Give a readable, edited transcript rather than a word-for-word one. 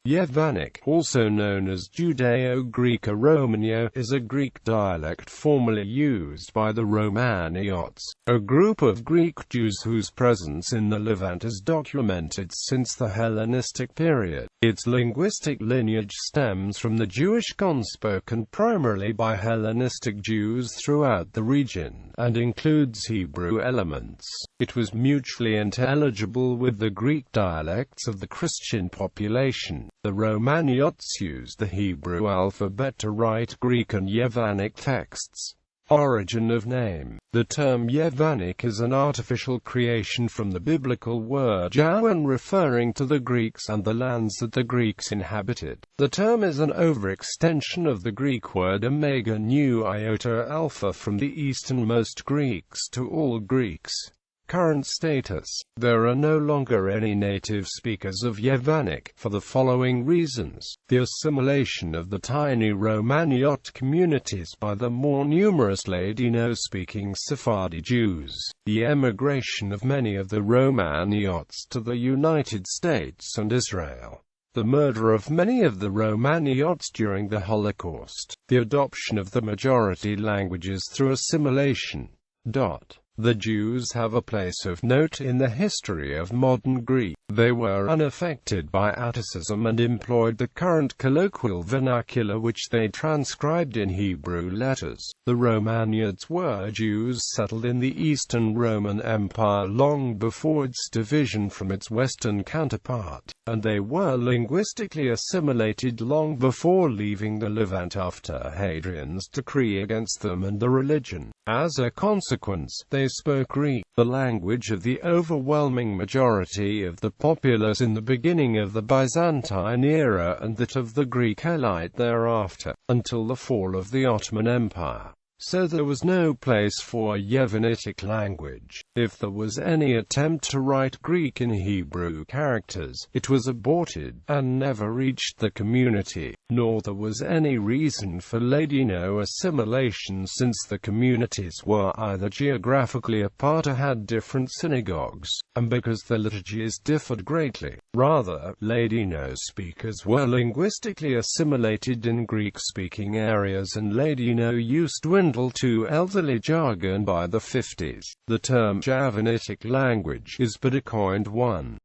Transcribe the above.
Yevanic, also known as Judæo-Greek or Romaniyot, is a Greek dialect formerly used by the Romaniotes, a group of Greek Jews whose presence in the Levant is documented since the Hellenistic period. Its linguistic lineage stems from the Jewish Koine spoken primarily by Hellenistic Jews throughout the region, and includes Hebrew elements. It was mutually intelligible with the Greek dialects of the Christian population. The Romaniotes used the Hebrew alphabet to write Greek and Yevanic texts. Origin of name. The term Yevanic is an artificial creation from the biblical word Javan, referring to the Greeks and the lands that the Greeks inhabited. The term is an overextension of the Greek word omega nu iota alpha from the easternmost Greeks to all Greeks. Current status. There are no longer any native speakers of Yevanic, for the following reasons: the assimilation of the tiny Romaniyot communities by the more numerous Ladino-speaking Sephardi Jews, the emigration of many of the Romaniotes to the United States and Israel, the murder of many of the Romaniotes during the Holocaust, the adoption of the majority languages through assimilation. The Jews have a place of note in the history of modern Greek. They were unaffected by Atticism and employed the current colloquial vernacular which they transcribed in Hebrew letters. The Romaniotes were Jews settled in the Eastern Roman Empire long before its division from its Western counterpart, and they were linguistically assimilated long before leaving the Levant after Hadrian's decree against them and the religion. As a consequence, they spoke Greek, the language of the overwhelming majority of the populace in the beginning of the Byzantine era and that of the Greek elite thereafter, until the fall of the Ottoman Empire. So there was no place for a Yevanitic language. If there was any attempt to write Greek in Hebrew characters, it was aborted, and never reached the community. Nor there was any reason for Ladino assimilation since the communities were either geographically apart or had different synagogues, and because the liturgies differed greatly. Rather, Ladino speakers were linguistically assimilated in Greek-speaking areas and Ladino use dwindled to elderly jargon by the 50s. The term Javanitic language is but a coined one.